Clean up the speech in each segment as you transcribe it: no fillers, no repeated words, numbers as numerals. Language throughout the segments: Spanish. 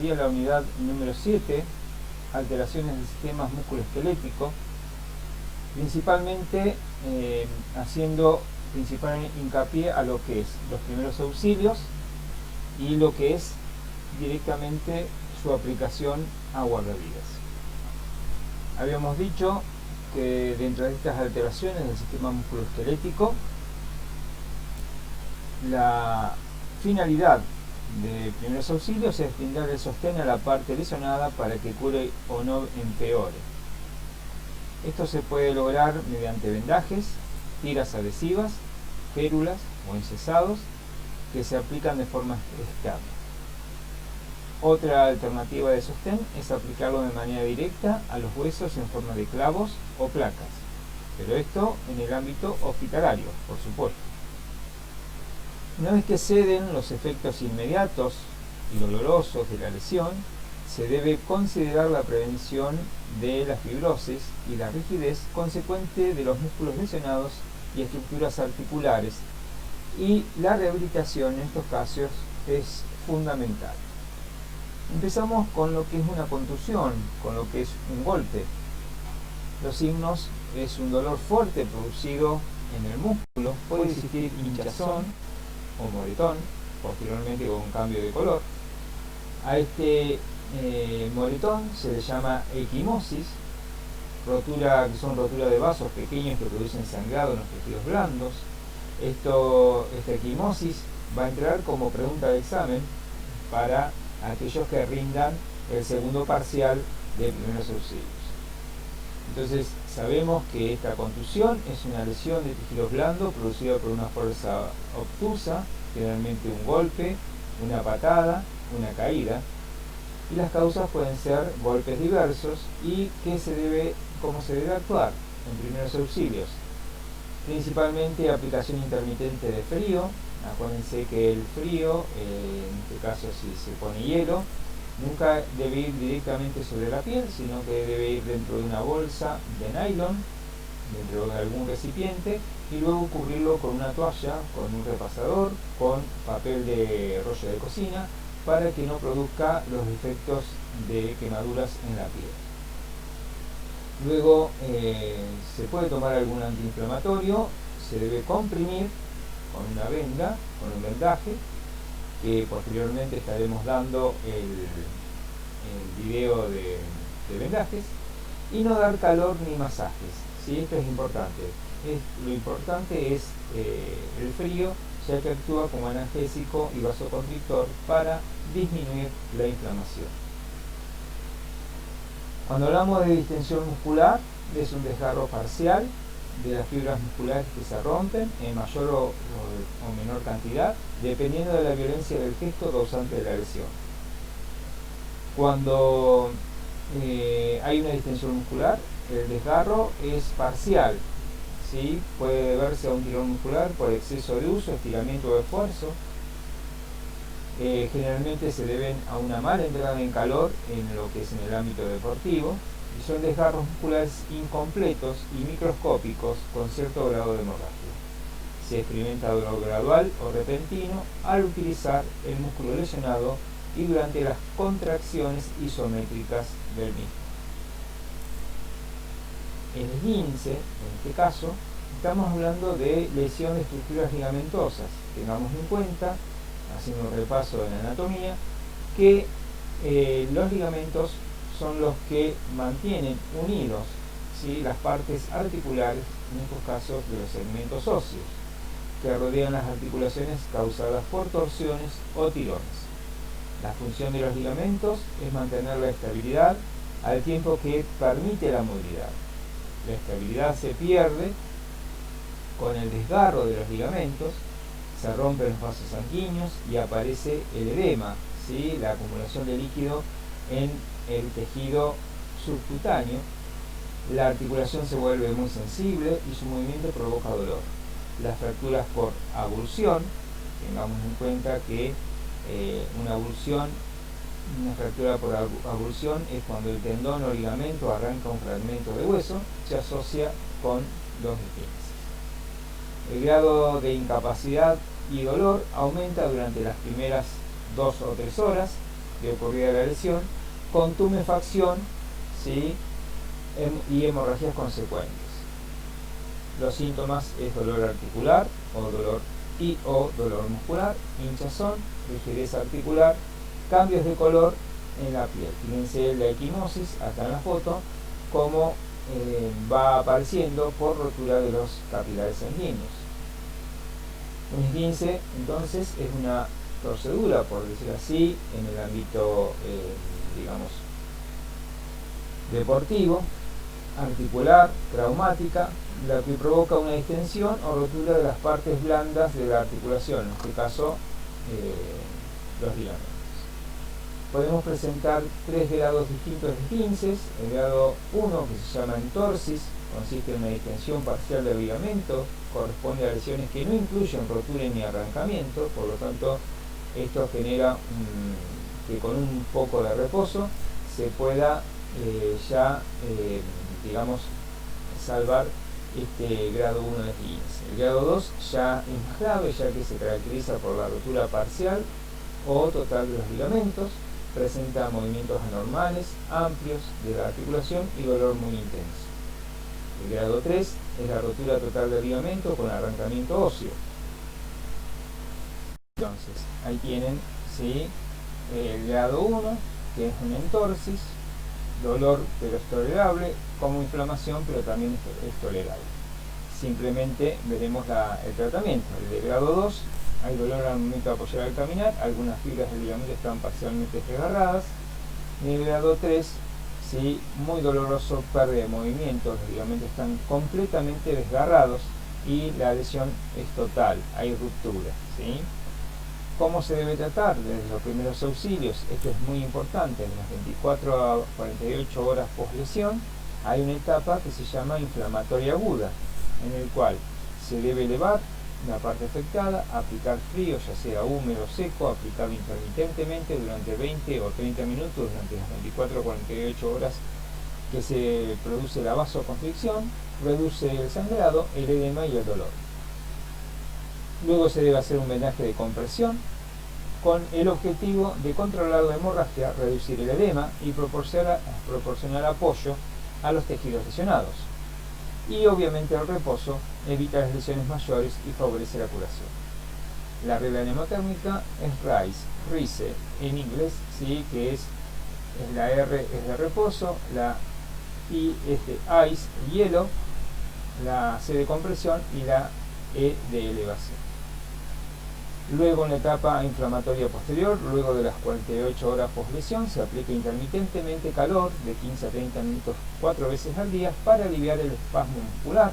Y en la unidad número 7, alteraciones del sistema musculoesquelético, principalmente haciendo principal hincapié a lo que es los primeros auxilios y lo que es directamente su aplicación a guardavidas. Habíamos dicho que dentro de estas alteraciones del sistema musculoesquelético, la finalidad de primeros auxilios es brindar el sostén a la parte lesionada para que cure o no empeore. Esto se puede lograr mediante vendajes, tiras adhesivas, férulas o enyesados que se aplican de forma externa. Otra alternativa de sostén es aplicarlo de manera directa a los huesos en forma de clavos o placas, pero esto en el ámbito hospitalario, por supuesto. Una vez que ceden los efectos inmediatos y dolorosos de la lesión, se debe considerar la prevención de la fibrosis y la rigidez consecuente de los músculos lesionados y estructuras articulares, y la rehabilitación en estos casos es fundamental. Empezamos con lo que es una contusión, con lo que es un golpe. Los signos es un dolor fuerte producido en el músculo, puede existir hinchazón o moretón, posteriormente con un cambio de color. A este moretón se le llama equimosis, que son roturas de vasos pequeños que producen sangrado en los tejidos blandos. Esta equimosis va a entrar como pregunta de examen para aquellos que rindan el segundo parcial de primeros auxilios. Entonces sabemos que esta contusión es una lesión de tejidos blandos producida por una fuerza obtusa, generalmente un golpe, una patada, una caída, y las causas pueden ser golpes diversos y cómo se debe actuar en primeros auxilios. Principalmente aplicación intermitente de frío. Acuérdense que el frío, en este caso si se pone hielo, nunca debe ir directamente sobre la piel, sino que debe ir dentro de una bolsa de nylon, dentro de algún recipiente, y luego cubrirlo con una toalla, con un repasador, con papel de rollo de cocina, para que no produzca los efectos de quemaduras en la piel. Luego se puede tomar algún antiinflamatorio, se debe comprimir con una venda, con un vendaje, que posteriormente estaremos dando el video de vendajes, y no dar calor ni masajes, ¿sí? Esto es importante. Lo importante es el frío, ya que actúa como analgésico y vasoconstrictor para disminuir la inflamación. Cuando hablamos de distensión muscular, es un desgarro parcial de las fibras musculares que se rompen en mayor o menor cantidad, dependiendo de la violencia del gesto causante de la lesión. Cuando hay una distensión muscular, el desgarro es parcial, ¿sí? Puede deberse a un tirón muscular por exceso de uso, estiramiento o esfuerzo. Generalmente se deben a una mala entrada en calor en lo que es en el ámbito deportivo, y son desgarros musculares incompletos y microscópicos con cierto grado de hemorragia. Se experimenta dolor gradual o repentino al utilizar el músculo lesionado y durante las contracciones isométricas del mismo. El esguince, en este caso, estamos hablando de lesión de estructuras ligamentosas. Tengamos en cuenta, haciendo un repaso de la anatomía, que los ligamentos son los que mantienen unidos, ¿sí?, las partes articulares, en estos casos de los segmentos óseos, que rodean las articulaciones causadas por torsiones o tirones. La función de los ligamentos es mantener la estabilidad al tiempo que permite la movilidad. La estabilidad se pierde con el desgarro de los ligamentos, se rompen los vasos sanguíneos y aparece el edema, ¿sí?, la acumulación de líquido en el tejido subcutáneo. La articulación se vuelve muy sensible y su movimiento provoca dolor. Las fracturas por avulsión, tengamos en cuenta que una fractura por avulsión es cuando el tendón o ligamento arranca un fragmento de hueso, se asocia con los esguinces. El grado de incapacidad y dolor aumenta durante las primeras 2 o 3 horas, de ocurrida la lesión, con tumefacción, ¿sí? Y hemorragias consecuentes. Los síntomas es dolor articular o dolor muscular, hinchazón, rigidez articular, cambios de color en la piel. Fíjense la equimosis, acá en la foto, cómo va apareciendo por rotura de los capilares sanguíneos. Un esguince, entonces, es una torcedura, por decirlo así, en el ámbito, digamos, deportivo, articular, traumática, la que provoca una distensión o rotura de las partes blandas de la articulación, en este caso los ligamentos. Podemos presentar 3 grados distintos de esguinces. El grado 1, que se llama entorsis, consiste en una distensión parcial del ligamento, corresponde a lesiones que no incluyen rotura ni arrancamiento, por lo tanto esto genera que con un poco de reposo se pueda digamos, salvar este grado 1 de esguince. El grado 2 ya es más grave, ya que se caracteriza por la rotura parcial o total de los ligamentos, presenta movimientos anormales, amplios de la articulación y dolor muy intenso. El grado 3 es la rotura total del ligamento con arrancamiento óseo. Entonces, ahí tienen, ¿sí?, el grado 1, que es una entorsis, dolor pero es tolerable, como inflamación pero también es tolerable. Simplemente veremos el tratamiento. El de grado 2, hay dolor al momento de apoyar al caminar, algunas fibras del ligamento están parcialmente desgarradas. En el grado 3, ¿sí?, muy doloroso, pérdida de movimiento, los ligamentos están completamente desgarrados y la lesión es total, hay ruptura, ¿sí? ¿Cómo se debe tratar? Desde los primeros auxilios, esto es muy importante, en las 24 a 48 horas post lesión hay una etapa que se llama inflamatoria aguda, en el cual se debe elevar la parte afectada, aplicar frío, ya sea húmedo o seco, aplicarlo intermitentemente durante 20 o 30 minutos durante las 24 o 48 horas que se produce la vasoconstricción, reduce el sangrado, el edema y el dolor. Luego se debe hacer un vendaje de compresión con el objetivo de controlar la hemorragia, reducir el edema y proporcionar apoyo a los tejidos lesionados. Y obviamente el reposo evita las lesiones mayores y favorece la curación. La regla mnemotérmica es RICE en inglés, ¿sí?, que es la R es de reposo, la I es de ice, hielo, la C de compresión y la E de elevación. Luego, en la etapa inflamatoria posterior, luego de las 48 horas post lesión, se aplica intermitentemente calor de 15 a 30 minutos 4 veces al día para aliviar el espasmo muscular,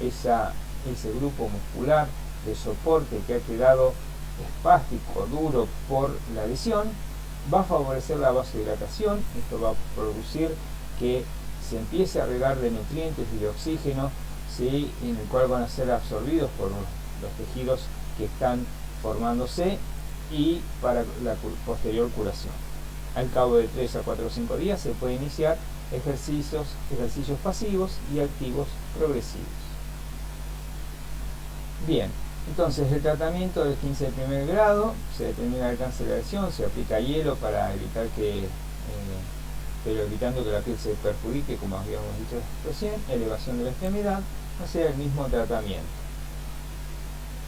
ese grupo muscular de soporte que ha quedado espástico, duro por la lesión. Va a favorecer la vasodilatación, esto va a producir que se empiece a regar de nutrientes y de oxígeno, ¿sí?, en el cual van a ser absorbidos por los tejidos que están formándose y para la posterior curación. Al cabo de 3 a 4 o 5 días se puede iniciar ejercicios pasivos y activos progresivos. Bien, entonces el tratamiento del esguince de primer grado, se determina el alcance de la lesión, se aplica hielo para evitar pero evitando que la piel se perjudique, como habíamos dicho recién, elevación de la extremidad, hacer el mismo tratamiento.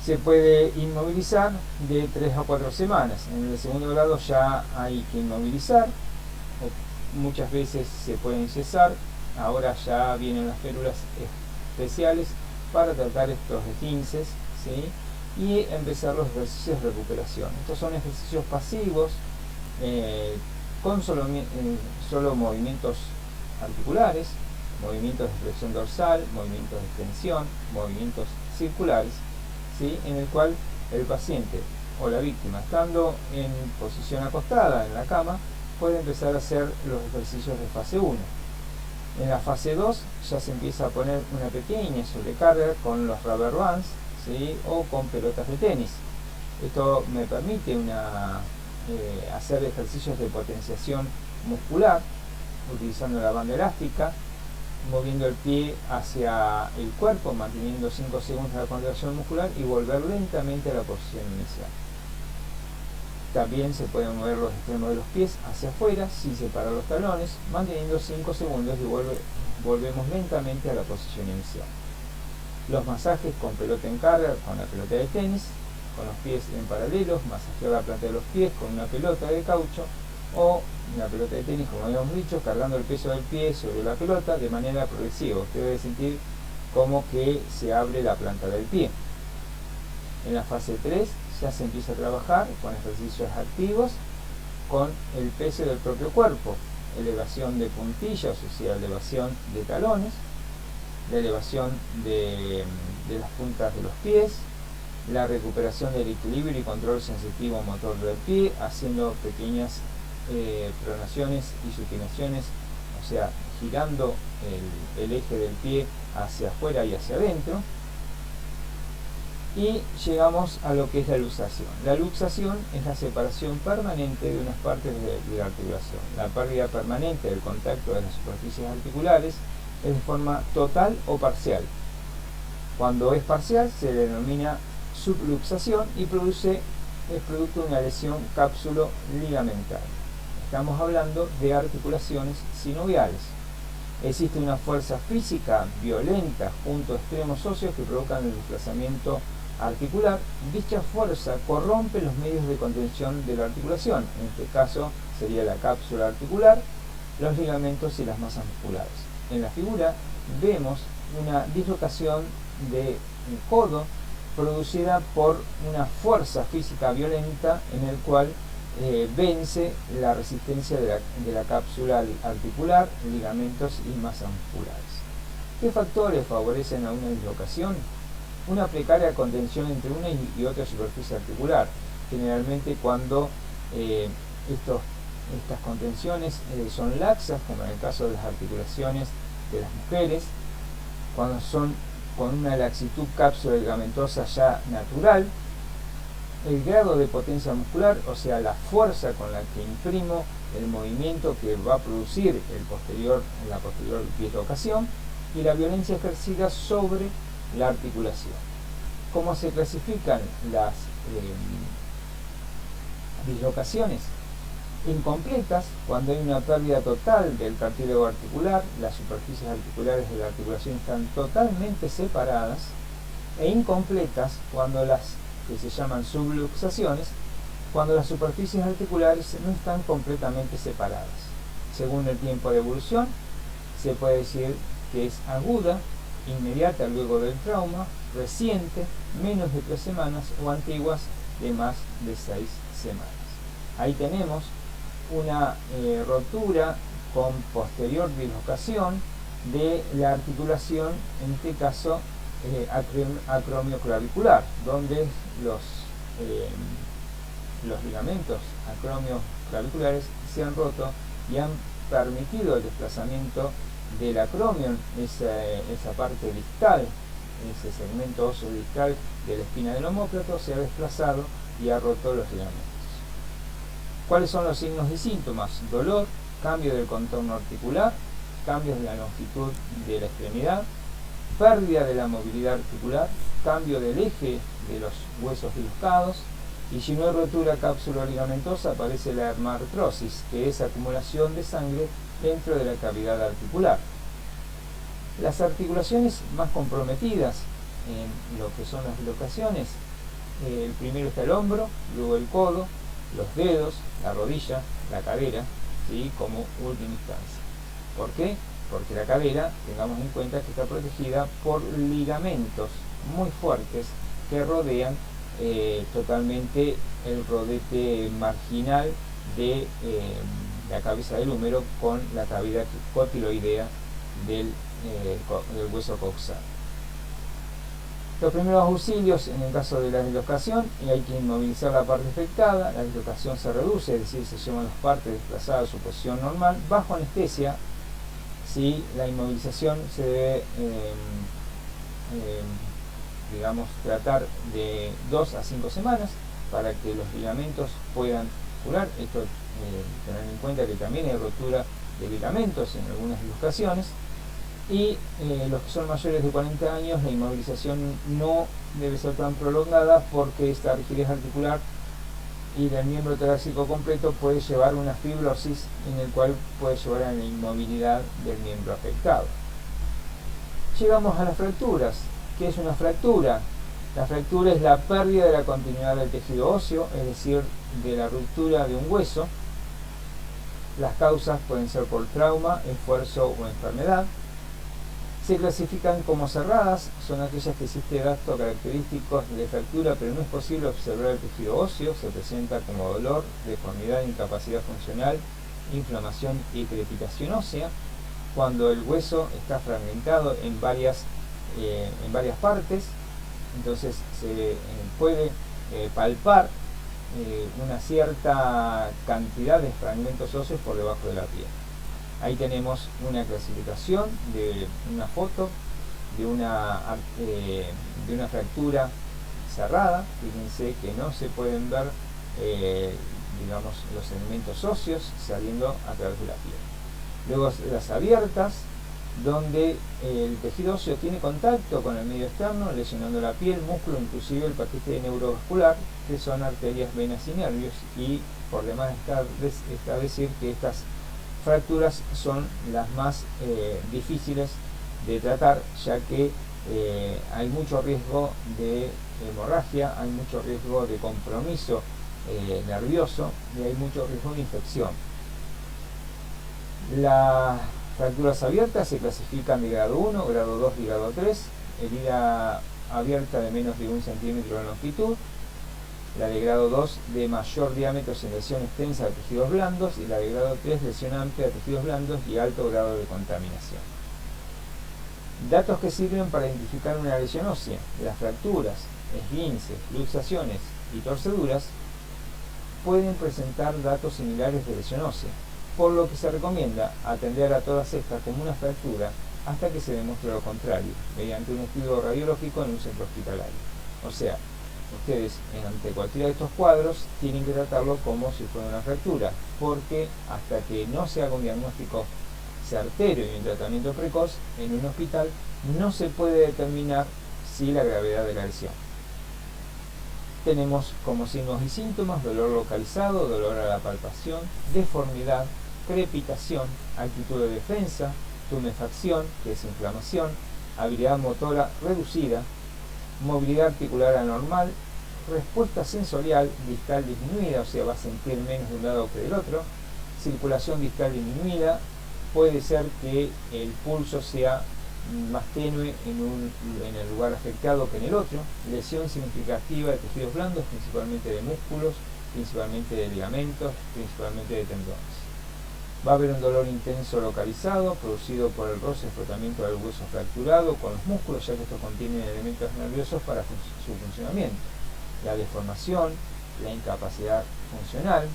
Se puede inmovilizar de 3 a 4 semanas. En el segundo grado ya hay que inmovilizar, muchas veces se puede enyesar. Ahora ya vienen las férulas especiales para tratar estos esguinces, ¿sí?, y empezar los ejercicios de recuperación. Estos son ejercicios pasivos con solo movimientos articulares, movimientos de flexión dorsal, movimientos de extensión, movimientos circulares, ¿sí?, en el cual el paciente o la víctima, estando en posición acostada en la cama, puede empezar a hacer los ejercicios de fase 1. En la fase 2 ya se empieza a poner una pequeña sobrecarga con los rubber bands, ¿sí?, o con pelotas de tenis. Esto me permite hacer ejercicios de potenciación muscular utilizando la banda elástica, moviendo el pie hacia el cuerpo, manteniendo 5 segundos la contracción muscular y volver lentamente a la posición inicial. También se pueden mover los extremos de los pies hacia afuera sin separar los talones, manteniendo 5 segundos y volvemos lentamente a la posición inicial. Los masajes con pelota en carga, con la pelota de tenis, con los pies en paralelo, masajear la planta de los pies con una pelota de caucho o una pelota de tenis, como habíamos dicho, cargando el peso del pie sobre la pelota de manera progresiva. Usted debe sentir como que se abre la planta del pie. En la fase 3 ya se empieza a trabajar con ejercicios activos con el peso del propio cuerpo, elevación de puntillas, o sea, elevación de talones, la elevación de las puntas de los pies, la recuperación del equilibrio y control sensitivo motor del pie, haciendo pequeñas pronaciones y supinaciones, o sea, girando el eje del pie hacia afuera y hacia adentro. Y llegamos a lo que es la luxación. La luxación es la separación permanente de unas partes de la articulación. La pérdida permanente del contacto de las superficies articulares es de forma total o parcial. Cuando es parcial se denomina subluxación y es producto de una lesión cápsulo-ligamentaria. Estamos hablando de articulaciones sinoviales. Existe una fuerza física violenta junto a extremos óseos que provocan el desplazamiento articular. Dicha fuerza corrompe los medios de contención de la articulación, en este caso sería la cápsula articular, los ligamentos y las masas musculares. En la figura vemos una dislocación del codo producida por una fuerza física violenta en el cual vence la resistencia de la cápsula articular, ligamentos y masas musculares. ¿Qué factores favorecen a una dislocación? Una precaria contención entre una y otra superficie articular, generalmente cuando estas contenciones son laxas, como en el caso de las articulaciones de las mujeres, cuando son con una laxitud cápsula ligamentosa ya natural, el grado de potencia muscular, o sea, la fuerza con la que imprimo el movimiento que va a producir la posterior dislocación, y la violencia ejercida sobre la articulación. ¿Cómo se clasifican las dislocaciones? Incompletas, cuando hay una pérdida total del cartílago articular, las superficies articulares de la articulación están totalmente separadas, e incompletas, cuando las que se llaman subluxaciones, cuando las superficies articulares no están completamente separadas. Según el tiempo de evolución, se puede decir que es aguda, inmediata luego del trauma, reciente, menos de 3 semanas, o antiguas, de más de 6 semanas. Ahí tenemos una rotura con posterior dislocación de la articulación, en este caso acromioclavicular, donde los ligamentos acromioclaviculares se han roto y han permitido el desplazamiento del acromion, esa parte distal, ese segmento óseo distal de la espina del omóplato se ha desplazado y ha roto los ligamentos. ¿Cuáles son los signos y síntomas? Dolor, cambio del contorno articular, cambios de la longitud de la extremidad, pérdida de la movilidad articular, cambio del eje de los huesos dislocados, y si no hay rotura cápsulo-ligamentosa aparece la hermartrosis, que es acumulación de sangre dentro de la cavidad articular. Las articulaciones más comprometidas en lo que son las dislocaciones, primero está el hombro, luego el codo, los dedos, la rodilla, la cadera, ¿sí?, como última instancia. ¿Por qué? Porque la cadera, tengamos en cuenta que está protegida por ligamentos muy fuertes que rodean totalmente el rodete marginal de la cabeza del húmero con la cavidad cotiloidea del hueso coxal. Los primeros auxilios en el caso de la dislocación, y hay que inmovilizar la parte afectada. La dislocación se reduce, es decir, se llevan las partes desplazadas a su posición normal bajo anestesia. Si la inmovilización se debe tratar de 2 a 5 semanas para que los ligamentos puedan curar. Esto tener en cuenta que también hay rotura de ligamentos en algunas dislocaciones. Y los que son mayores de 40 años, la inmovilización no debe ser tan prolongada porque esta rigidez articular y del miembro torácico completo puede llevar una fibrosis en el cual puede llevar a la inmovilidad del miembro afectado. Llegamos a las fracturas. ¿Qué es una fractura? La fractura es la pérdida de la continuidad del tejido óseo, es decir, de la ruptura de un hueso. Las causas pueden ser por trauma, esfuerzo o enfermedad. Se clasifican como cerradas, son aquellas que existen datos característicos de fractura, pero no es posible observar el tejido óseo, se presenta como dolor, deformidad, incapacidad funcional, inflamación y crepitación ósea. Cuando el hueso está fragmentado en varias partes, entonces se puede palpar una cierta cantidad de fragmentos óseos por debajo de la piel. Ahí tenemos una clasificación de una foto de una fractura cerrada. Fíjense que no se pueden ver digamos, los elementos óseos saliendo a través de la piel. Luego las abiertas, donde el tejido óseo tiene contacto con el medio externo, lesionando la piel, músculo, inclusive el paquete neurovascular, que son arterias, venas y nervios, y por demás está decir que estas fracturas son las más difíciles de tratar, ya que hay mucho riesgo de hemorragia, hay mucho riesgo de compromiso nervioso y hay mucho riesgo de infección. Las fracturas abiertas se clasifican de grado 1, grado 2 y grado 3. Herida abierta de menos de 1 centímetro de longitud. La de grado 2 de mayor diámetro sin lesión extensa de tejidos blandos. Y la de grado 3 lesión amplia de tejidos blandos y alto grado de contaminación. Datos que sirven para identificar una lesión ósea. Las fracturas, esguinces, luxaciones y torceduras pueden presentar datos similares de lesión ósea, por lo que se recomienda atender a todas estas como una fractura hasta que se demuestre lo contrario, mediante un estudio radiológico en un centro hospitalario. O sea, ustedes ante cualquiera de estos cuadros tienen que tratarlo como si fuera una fractura, porque hasta que no se haga un diagnóstico certero y un tratamiento precoz en un hospital, no se puede determinar si la gravedad de la lesión. Tenemos como signos y síntomas dolor localizado, dolor a la palpación, deformidad, crepitación, actitud de defensa, tumefacción, que es inflamación, habilidad motora reducida, movilidad articular anormal, respuesta sensorial distal disminuida, o sea, va a sentir menos de un lado que del otro, circulación distal disminuida, puede ser que el pulso sea más tenue en el lugar afectado que en el otro, lesión significativa de tejidos blandos, principalmente de músculos, principalmente de ligamentos, principalmente de tendones. Va a haber un dolor intenso localizado, producido por el roce y frotamiento del hueso fracturado con los músculos, ya que estos contienen elementos nerviosos para su funcionamiento. La deformación, la incapacidad funcional,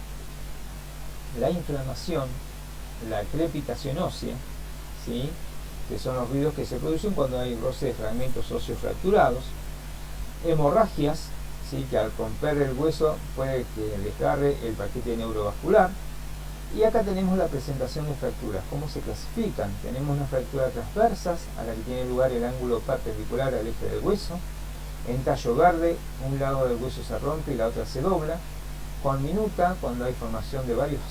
la inflamación, la crepitación ósea, ¿sí?, que son los ruidos que se producen cuando hay roce de fragmentos óseos fracturados, hemorragias, ¿sí?, que al romper el hueso puede que desgarre el paquete neurovascular. Y acá tenemos la presentación de fracturas. ¿Cómo se clasifican? Tenemos una fractura transversas, a la que tiene lugar el ángulo perpendicular al eje del hueso. En tallo verde, un lado del hueso se rompe y la otra se dobla. Conminuta, cuando hay formación de varios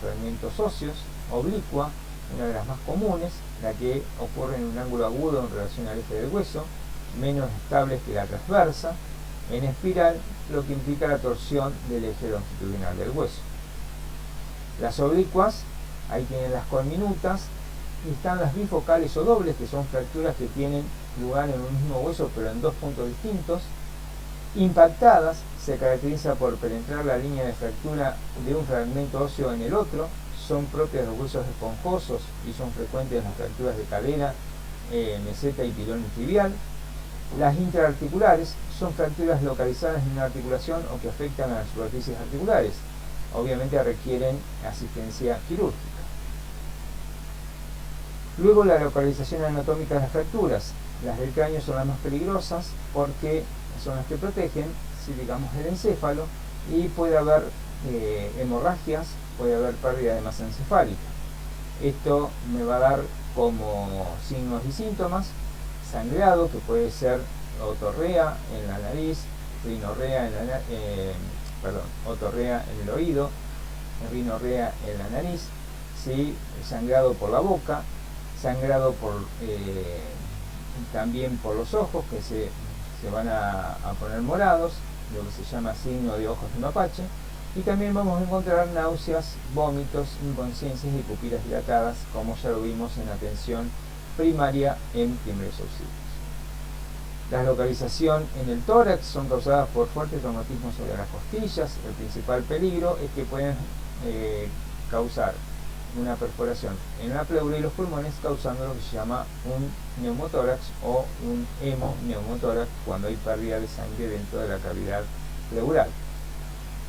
fragmentos óseos. Oblicua, una de las más comunes, la que ocurre en un ángulo agudo en relación al eje del hueso, menos estable que la transversa. En espiral, lo que implica la torsión del eje longitudinal del hueso. Las oblicuas, ahí tienen las conminutas, y están las bifocales o dobles, que son fracturas que tienen lugar en un mismo hueso pero en dos puntos distintos. Impactadas, se caracteriza por penetrar la línea de fractura de un fragmento óseo en el otro, son propias de los huesos esponjosos y son frecuentes en las fracturas de cadera, meseta y pilón tibial. Las intraarticulares son fracturas localizadas en una articulación o que afectan a las superficies articulares. Obviamente requieren asistencia quirúrgica. Luego, la localización anatómica de las fracturas. Las del cráneo son las más peligrosas porque son las que protegen, si digamos, el encéfalo, y puede haber hemorragias, puede haber pérdida de masa encefálica. Esto me va a dar como signos y síntomas sangrado, que puede ser otorrea en la nariz, rinorrea otorrea en el oído, rinorrea en la nariz, ¿sí? Sangrado por la boca, sangrado también por los ojos, que se van a poner morados, lo que se llama signo de ojos de mapache, y también vamos a encontrar náuseas, vómitos, inconsciencias y pupilas dilatadas, como ya lo vimos en atención primaria en primeros auxilios. La localización en el tórax son causadas por fuertes traumatismos sobre las costillas. El principal peligro es que pueden causar una perforación en la pleura y los pulmones, causando lo que se llama un neumotórax o un hemoneumotórax cuando hay pérdida de sangre dentro de la cavidad pleural.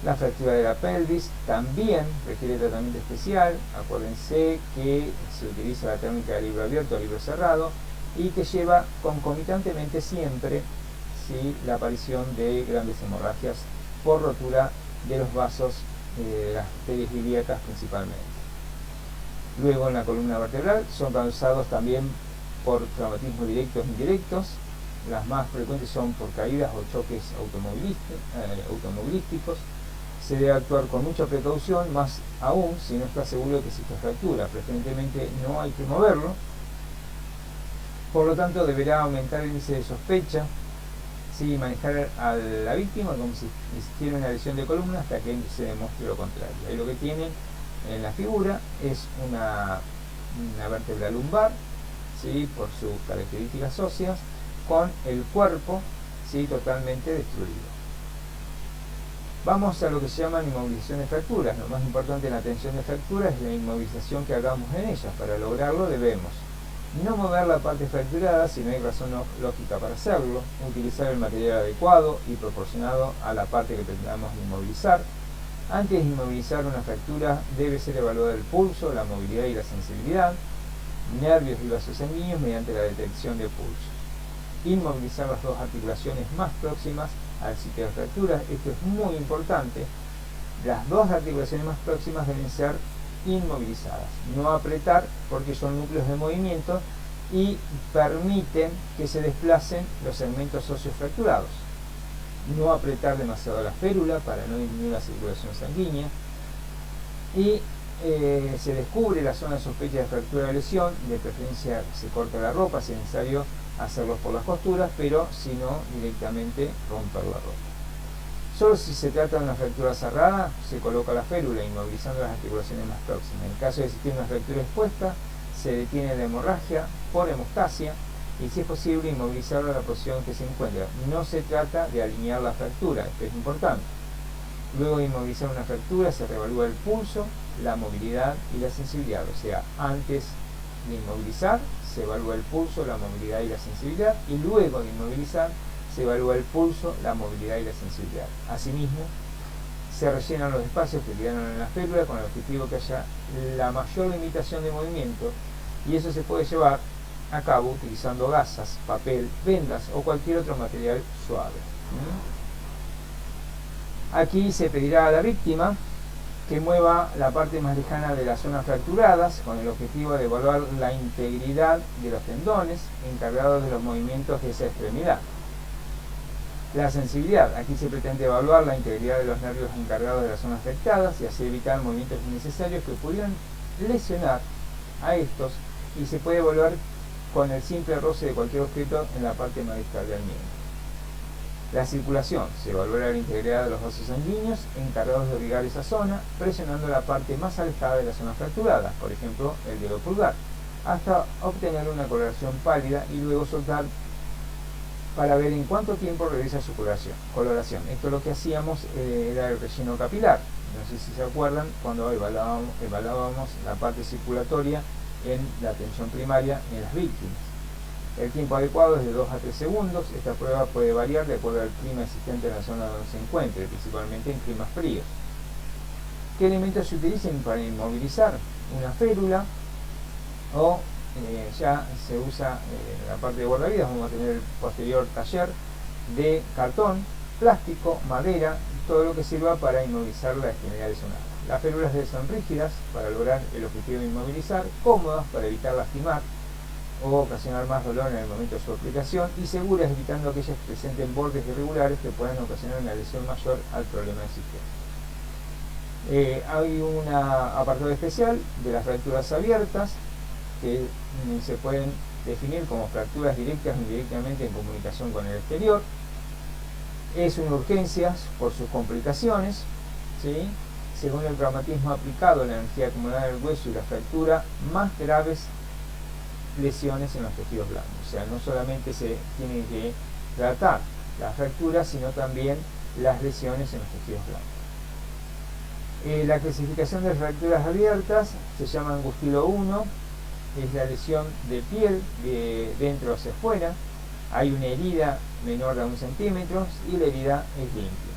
La fractura de la pelvis también requiere tratamiento especial. Acuérdense que se utiliza la técnica de libro abierto o libro cerrado y que lleva concomitantemente siempre, ¿sí?, la aparición de grandes hemorragias por rotura de los vasos de las arterias ilíacas principalmente. Luego en la columna vertebral son causados también por traumatismos directos e indirectos. Las más frecuentes son por caídas o choques automovilísticos. Se debe actuar con mucha precaución, más aún si no está seguro de que existe fractura. Preferentemente no hay que moverlo. Por lo tanto, deberá aumentar el índice de sospecha, ¿sí?, manejar a la víctima como si existiera una lesión de columna hasta que se demuestre lo contrario. Ahí lo que tienen en la figura es una vértebra lumbar, ¿sí?, por sus características óseas, con el cuerpo, ¿sí?, totalmente destruido. Vamos a lo que se llama inmovilización de fracturas. Lo más importante en la atención de fracturas es la inmovilización que hagamos en ellas. Para lograrlo debemos no mover la parte fracturada si no hay razón lógica para hacerlo, utilizar el material adecuado y proporcionado a la parte que pretendamos inmovilizar. Antes de inmovilizar una fractura debe ser evaluado el pulso, la movilidad y la sensibilidad, nervios y vasos sanguíneos mediante la detección de pulso. Inmovilizar las dos articulaciones más próximas al sitio de fractura. Esto es muy importante. Las dos articulaciones más próximas deben ser inmovilizadas, no apretar, porque son núcleos de movimiento y permiten que se desplacen los segmentos óseos fracturados. No apretar demasiado la férula para no disminuir la circulación sanguínea, y se descubre la zona de sospecha de fractura de lesión. De preferencia se corta la ropa si es necesario hacerlo por las costuras, pero si no, directamente romper la ropa. Solo si se trata de una fractura cerrada, se coloca la férula inmovilizando las articulaciones más próximas. En caso de existir una fractura expuesta, se detiene la hemorragia por hemostasia y, si es posible, inmovilizarla en la posición que se encuentra. No se trata de alinear la fractura, esto es importante. Luego de inmovilizar una fractura, se reevalúa el pulso, la movilidad y la sensibilidad. O sea, antes de inmovilizar, se evalúa el pulso, la movilidad y la sensibilidad, y luego de inmovilizar, se evalúa el pulso, la movilidad y la sensibilidad. Asimismo, se rellenan los espacios que quedaron en la férula con el objetivo que haya la mayor limitación de movimiento, y eso se puede llevar a cabo utilizando gasas, papel, vendas o cualquier otro material suave. Aquí se pedirá a la víctima que mueva la parte más lejana de las zonas fracturadas con el objetivo de evaluar la integridad de los tendones encargados de los movimientos de esa extremidad. La sensibilidad. Aquí se pretende evaluar la integridad de los nervios encargados de las zonas afectadas y así evitar movimientos innecesarios que pudieran lesionar a estos, y se puede evaluar con el simple roce de cualquier objeto en la parte más distal del miembro. La circulación. Se evaluará la integridad de los vasos sanguíneos encargados de irrigar esa zona, presionando la parte más alejada de la zona fracturada, por ejemplo el dedo pulgar, hasta obtener una coloración pálida y luego soltar para ver en cuánto tiempo regresa su coloración. Esto es lo que hacíamos, era el relleno capilar. No sé si se acuerdan cuando evaluábamos la parte circulatoria en la atención primaria en las víctimas. El tiempo adecuado es de 2 a 3 segundos. Esta prueba puede variar de acuerdo al clima existente en la zona donde se encuentre, principalmente en climas fríos. ¿Qué elementos se utilizan para inmovilizar? Una férula, o ya se usa la parte de guardavidas. Vamos a tener el posterior taller de cartón, plástico, madera, todo lo que sirva para inmovilizar la extremidad lesionada. Las férulas deben ser rígidas para lograr el objetivo de inmovilizar, cómodas para evitar lastimar, o ocasionar más dolor en el momento de su aplicación, y seguras, evitando que ellas presenten bordes irregulares que puedan ocasionar una lesión mayor al problema existente. Hay un apartado especial de las fracturas abiertas que se pueden definir como fracturas directas o indirectamente en comunicación con el exterior. Es una urgencia por sus complicaciones, ¿sí? Según el traumatismo aplicado, la energía acumulada en el hueso y la fractura, más graves lesiones en los tejidos blandos. O sea, no solamente se tiene que tratar la fractura, sino también las lesiones en los tejidos blandos. La clasificación de fracturas abiertas se llama Angustilo 1, es la lesión de piel de dentro hacia afuera. Hay una herida menor a 1 centímetro y la herida es limpia.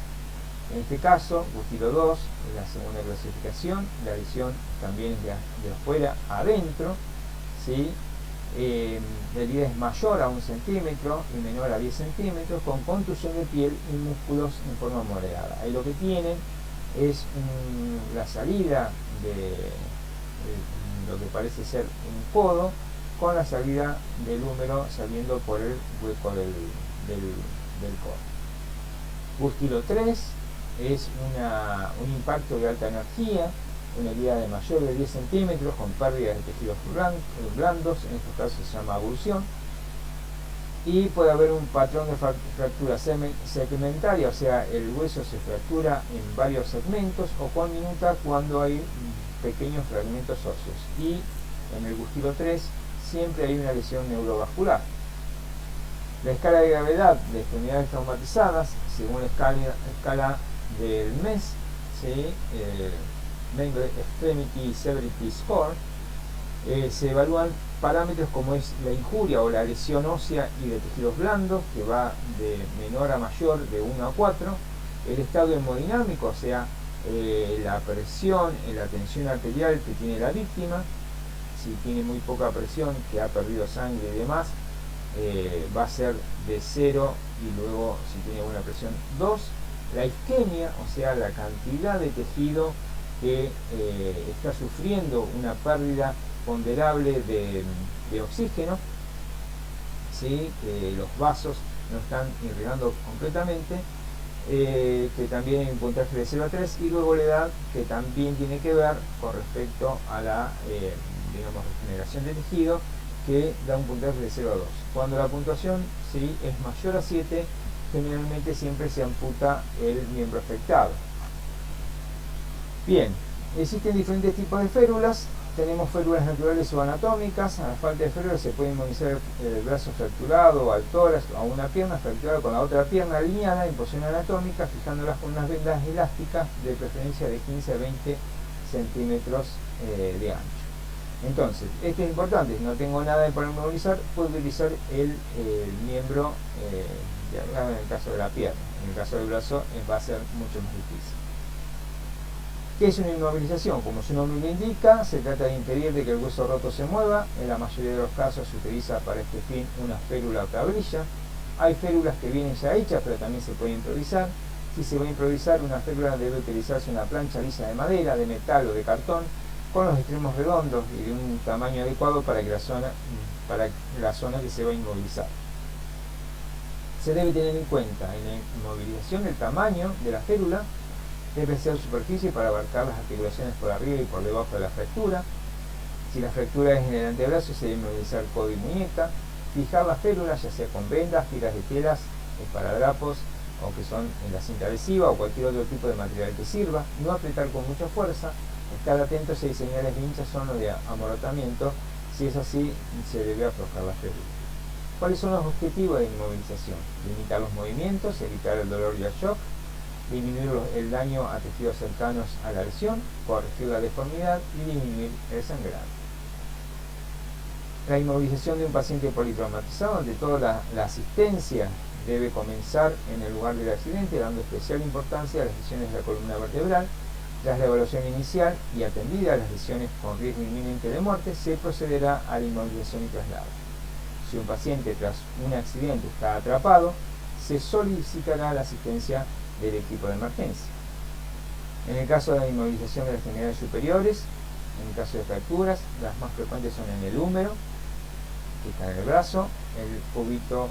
En este caso, Angustilo 2 es la segunda clasificación, la lesión también es de afuera a adentro, ¿sí? La herida es mayor a 1 centímetro y menor a 10 centímetros, con contusión de piel y músculos en forma moderada. Ahí lo que tienen es la salida de lo que parece ser un codo, con la salida del húmero saliendo por el hueco del codo. Angustilo 3 es un impacto de alta energía, una herida de mayor de 10 centímetros con pérdida de tejidos blandos, en estos casos se llama abulsión, y puede haber un patrón de fractura segmentaria, o sea, el hueso se fractura en varios segmentos, o conminuta cuando hay pequeños fragmentos óseos, y en el Angustilo 3 siempre hay una lesión neurovascular. La escala de gravedad de extremidades traumatizadas, según la escala del MES, ¿sí? Member Extremity Severity Score, se evalúan parámetros como es la injuria o la lesión ósea y de tejidos blandos, que va de menor a mayor de 1 a 4, el estado hemodinámico, o sea, la presión, la tensión arterial que tiene la víctima. Si tiene muy poca presión, que ha perdido sangre y demás, va a ser de 0, y luego si tiene buena presión 2. La isquemia, o sea, la cantidad de tejido que está sufriendo una pérdida ponderable de oxígeno, ¿sí? Los vasos no están irrigando completamente, que también hay un puntaje de 0 a 3, y luego la edad, que también tiene que ver con respecto a la regeneración de tejido, que da un puntaje de 0 a 2. Cuando la puntuación, ¿sí?, es mayor a 7, generalmente siempre se amputa el miembro afectado. Bien, existen diferentes tipos de férulas. Tenemos férulas naturales o anatómicas. A la falta de férula se puede inmovilizar el brazo fracturado, al tórax, a una pierna fracturada con la otra pierna alineada en posición anatómica, fijándolas con unas vendas elásticas de preferencia de 15 a 20 centímetros de ancho. Entonces, esto es importante: si no tengo nada para inmovilizar, puedo utilizar el miembro, en el caso de la pierna. En el caso del brazo va a ser mucho más difícil. ¿Qué es una inmovilización? Como su nombre lo indica, se trata de impedir de que el hueso roto se mueva. En la mayoría de los casos se utiliza para este fin una férula o tablilla. Hay férulas que vienen ya hechas, pero también se puede improvisar. Si se va a improvisar una férula, debe utilizarse una plancha lisa de madera, de metal o de cartón, con los extremos redondos y de un tamaño adecuado para la zona que se va a inmovilizar. Se debe tener en cuenta en la inmovilización el tamaño de la férula. Debe ser superficie para abarcar las articulaciones por arriba y por debajo de la fractura. Si la fractura es en el antebrazo, se debe inmovilizar codo y muñeca. Fijar la férula, ya sea con vendas, tiras de telas, esparadrapos, o que son en la cinta adhesiva, o cualquier otro tipo de material que sirva. No apretar con mucha fuerza. Estar atento si hay señales de hinchazón o de amorotamiento. Si es así, se debe aflojar la férula. ¿Cuáles son los objetivos de inmovilización? Limitar los movimientos, evitar el dolor y el shock, disminuir el daño a tejidos cercanos a la lesión, corregir la deformidad y disminuir el sangrado. La inmovilización de un paciente politraumatizado: ante todo, la asistencia debe comenzar en el lugar del accidente, dando especial importancia a las lesiones de la columna vertebral. Tras la evaluación inicial y atendida a las lesiones con riesgo inminente de muerte, se procederá a la inmovilización y traslado. Si un paciente tras un accidente está atrapado, se solicitará la asistencia del equipo de emergencia. En el caso de la inmovilización de las extremidades superiores, en el caso de fracturas, las más frecuentes son en el húmero, que están en el brazo, el cúbito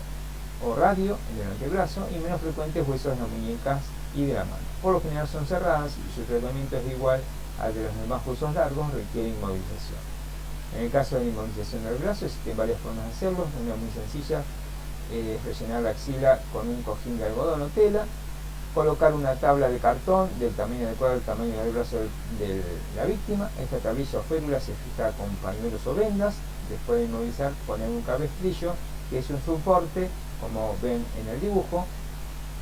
o radio en el antebrazo, y menos frecuentes huesos de las muñecas y de la mano. Por lo general son cerradas y su tratamiento es igual al de los demás huesos largos, requiere inmovilización. En el caso de la inmovilización del brazo existen varias formas de hacerlo. Una muy sencilla es rellenar la axila con un cojín de algodón o tela, colocar una tabla de cartón del tamaño adecuado al tamaño del brazo de la víctima. Esta tablilla o férula se fija con pañuelos o vendas. Después de inmovilizar, poner un cabestrillo, que es un soporte, como ven en el dibujo,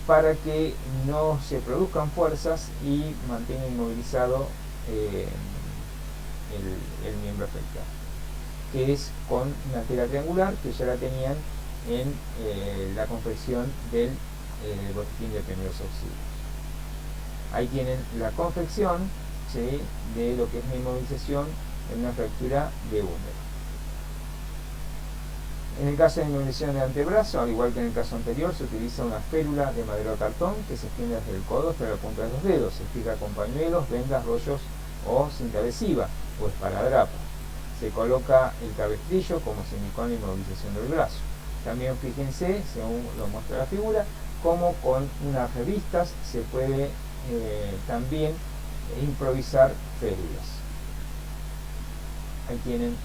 para que no se produzcan fuerzas y mantenga inmovilizado el miembro afectado, que es con una tela triangular que ya la tenían en la confección del botiquín de primeros auxilios. Ahí tienen la confección, ¿sí?, de lo que es la inmovilización en una fractura de húmero. En el caso de inmovilización del antebrazo, al igual que en el caso anterior, se utiliza una férula de madera o cartón que se extiende desde el codo hasta la punta de los dedos. Se fija con pañuelos, vendas, rollos o cinta adhesiva o esparadrapo. Se coloca el cabestrillo como se indicó en la inmovilización del brazo. También fíjense, según lo muestra la figura, como con unas revistas se puede también improvisar férulas. Ahí tienen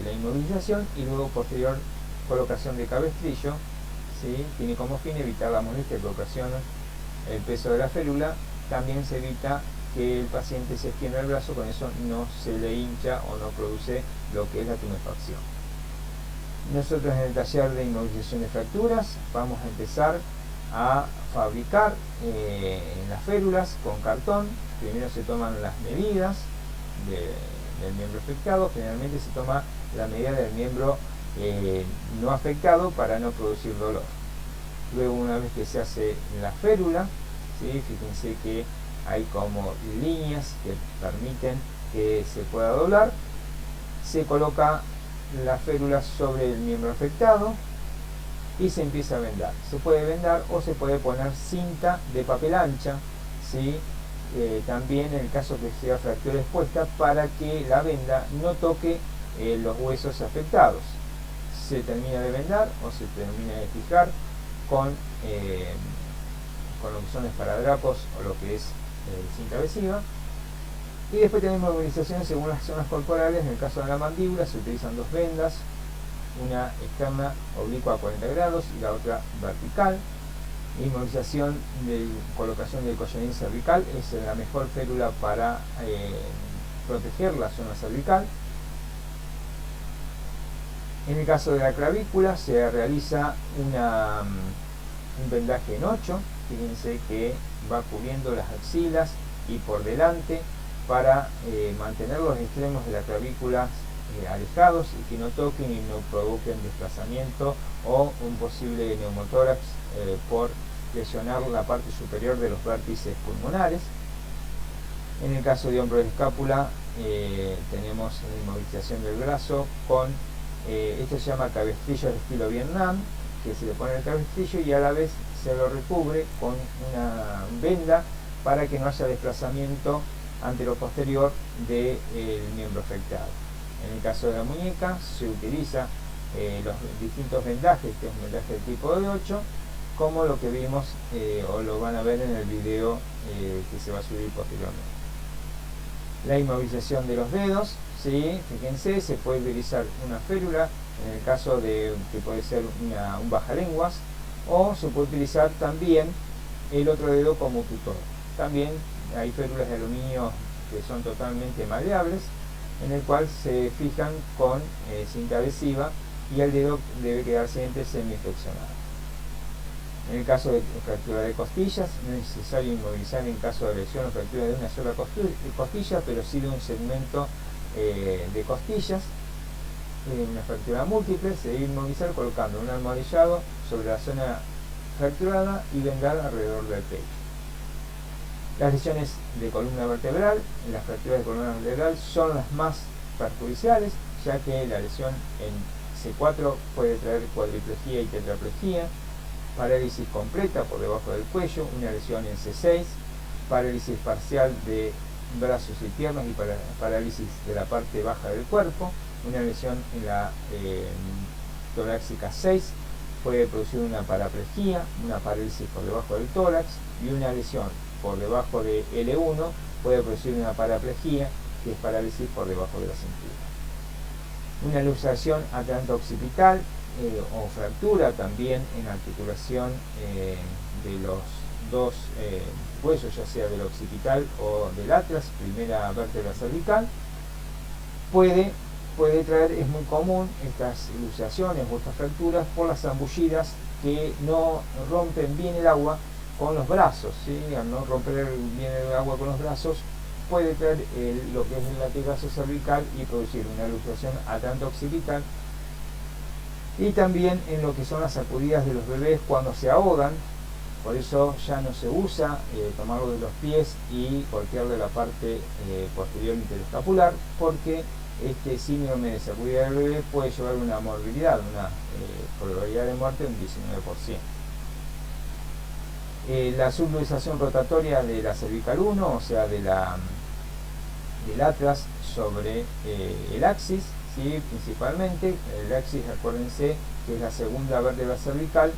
la inmovilización y luego posterior colocación de cabestrillo, ¿sí? Tiene como fin evitar la molestia que ocasiona el peso de la férula. También se evita que el paciente se extienda el brazo, con eso no se le hincha o no produce lo que es la tumefacción. Nosotros en el taller de inmovilización de fracturas vamos a empezar a fabricar las férulas con cartón. Primero se toman las medidas del miembro afectado. Generalmente se toma la medida del miembro no afectado para no producir dolor. Luego, una vez que se hace la férula, ¿sí?, fíjense que hay como líneas que permiten que se pueda doblar. Se coloca la férula sobre el miembro afectado y se empieza a vendar. Se puede vendar o se puede poner cinta de papel ancha, ¿sí? También en el caso que sea fractura expuesta, para que la venda no toque los huesos afectados. Se termina de vendar o se termina de fijar con lo que son esparadrapos o lo que es cinta adhesiva. Y después tenemos movilización según las zonas corporales. En el caso de la mandíbula se utilizan dos vendas, una externa oblicua a 40 grados y la otra vertical. Inmovilización de colocación del collarín cervical es la mejor férula para proteger la zona cervical. En el caso de la clavícula se realiza un vendaje en 8. Fíjense que va cubriendo las axilas y por delante para mantener los extremos de la clavícula alejados y que no toquen y no provoquen desplazamiento o un posible neumotórax por lesionar la parte superior de los vértices pulmonares. En el caso de hombro y escápula tenemos la inmovilización del brazo con esto se llama cabestrillo de estilo Vietnam, que se le pone el cabestrillo y a la vez se lo recubre con una venda para que no haya desplazamiento antero-posterior del miembro afectado. En el caso de la muñeca se utiliza los distintos vendajes, que es un vendaje de tipo de 8, como lo que vimos o lo van a ver en el video que se va a subir posteriormente. La inmovilización de los dedos, ¿sí? Fíjense, se puede utilizar una férula, en el caso de que puede ser un bajalenguas, o se puede utilizar también el otro dedo como tutor. También hay férulas de aluminio que son totalmente maleables, en el cual se fijan con cinta adhesiva y el dedo debe quedar siempre semiflexionado. En el caso de fractura de costillas, no es necesario inmovilizar en caso de lesión o fractura de una sola costilla, pero sí de un segmento de costillas. En una fractura múltiple se debe inmovilizar colocando un almohadillado sobre la zona fracturada y vendar alrededor del pecho. Las lesiones de columna vertebral, las fracturas de columna vertebral son las más perjudiciales, ya que la lesión en C4 puede traer cuadriplejía y tetraplejía, parálisis completa por debajo del cuello, una lesión en C6, parálisis parcial de brazos y piernas y parálisis de la parte baja del cuerpo, Una lesión en la torácica 6 puede producir una paraplejía, una parálisis por debajo del tórax, y una lesión por debajo de L1 puede producir una paraplejía, que es parálisis por debajo de la cintura. Una luxación atlánto-occipital o fractura también en articulación de los dos huesos, ya sea del occipital o del atlas, primera vértebra cervical, puede traer, es muy común estas luxaciones o estas fracturas por las zambullidas que no rompen bien el agua con los brazos, ¿sí? Al no romper bien el agua con los brazos, puede traer lo que es el latigazo cervical y producir una luxación atlanto-occipital. Y también en lo que son las sacudidas de los bebés cuando se ahogan. Por eso ya no se usa tomarlo de los pies y golpearle la parte posterior interescapular, porque este síndrome de sacudida del bebé puede llevar una morbilidad, una probabilidad de muerte de un 19%. La subluxación rotatoria de la cervical 1, o sea, del atlas sobre el axis, ¿sí? Principalmente el axis, acuérdense que es la segunda vértebra cervical,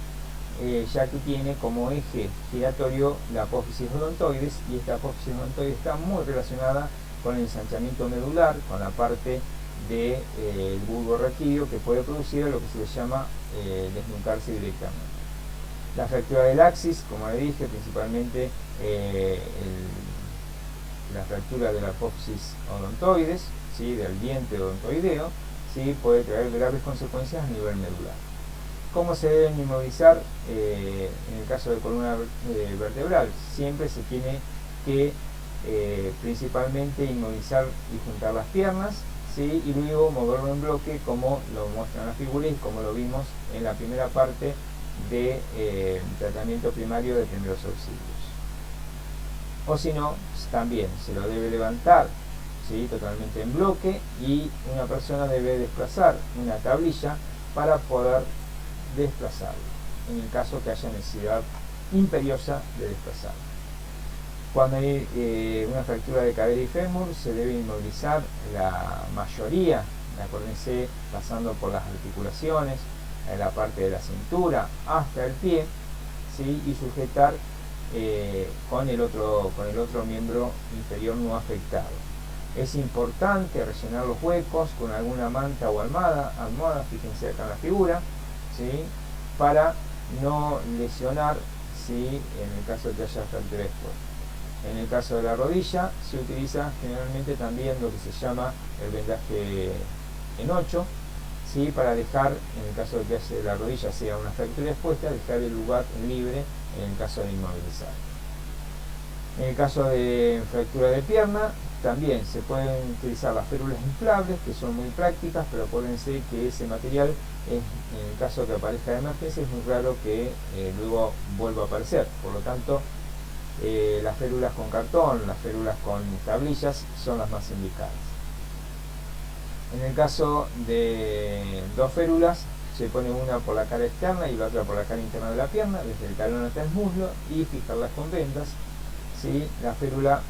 ya que tiene como eje giratorio la apófisis odontoides, y esta apófisis odontoides está muy relacionada con el ensanchamiento medular, con la parte del bulbo raquídeo, que puede producir lo que se le llama desnucarse directamente. La fractura del axis, como le dije, principalmente la fractura de la apófisis odontoides, ¿sí? Del diente odontoideo, ¿sí? Puede traer graves consecuencias a nivel medular. ¿Cómo se deben inmovilizar en el caso de columna vertebral? Siempre se tiene que principalmente inmovilizar y juntar las piernas, ¿sí? Y luego moverlo en bloque, como lo muestran las figuras y como lo vimos en la primera parte de tratamiento primario de primeros auxilios. O si no, también se lo debe levantar, ¿sí? Totalmente en bloque, y una persona debe desplazar una tablilla para poder desplazarlo, en el caso que haya necesidad imperiosa de desplazarlo. Cuando hay una fractura de cadera y fémur, se debe inmovilizar la mayoría, acuérdense, pasando por las articulaciones, en la parte de la cintura hasta el pie, ¿sí? Y sujetar con el otro miembro inferior no afectado. Es importante rellenar los huecos con alguna manta o almohada, fíjense acá en la figura, ¿sí? Para no lesionar, ¿sí? En el caso de que haya fractura expuesta. En el caso de la rodilla se utiliza generalmente también lo que se llama el vendaje en 8, ¿sí? Para dejar, en el caso de que la rodilla sea una fractura expuesta, dejar el lugar libre en el caso de inmovilizar. En el caso de fractura de pierna, también se pueden utilizar las férulas inflables, que son muy prácticas, pero acuérdense que ese material, en el caso que aparezca de emergencia, es muy raro que luego vuelva a aparecer. Por lo tanto, las férulas con cartón, las férulas con tablillas son las más indicadas. En el caso de dos férulas, se pone una por la cara externa y la otra por la cara interna de la pierna, desde el talón hasta el muslo, y fijarlas con vendas, ¿sí? La férula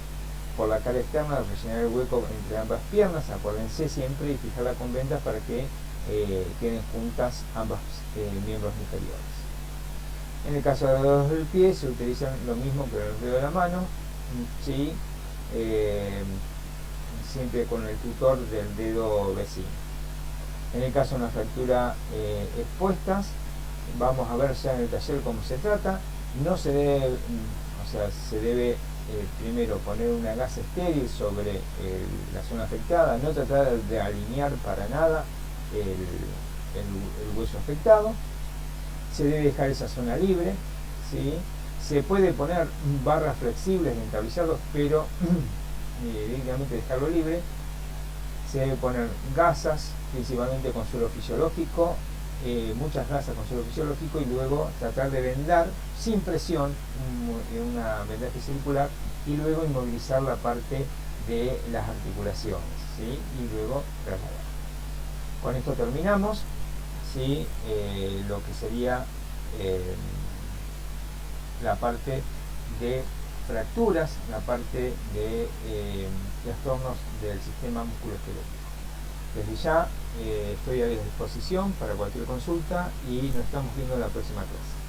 por la cara externa, rellenar el hueco entre ambas piernas, acuérdense siempre, y fijarla con vendas para que queden juntas ambas miembros inferiores. En el caso de los dedos del pie se utilizan lo mismo que el dedo de la mano, ¿sí? Siempre con el tutor del dedo vecino. En el caso de una fractura expuestas, vamos a ver ya en el taller cómo se trata. No se debe, se debe primero poner una gasa estéril sobre la zona afectada, no tratar de alinear para nada el hueso afectado. Se debe dejar esa zona libre, ¿sí? Se puede poner barras flexibles de entablillados, pero directamente dejarlo libre. Se debe poner gasas, principalmente con suelo fisiológico, muchas gasas con suelo fisiológico, y luego tratar de vendar sin presión una vendaje circular, y luego inmovilizar la parte de las articulaciones, ¿sí? Y luego trasladar. Con esto terminamos, ¿sí? Lo que sería la parte de fracturas, la parte de trastornos del sistema musculoesquelético. Desde ya estoy a disposición para cualquier consulta y nos estamos viendo en la próxima clase.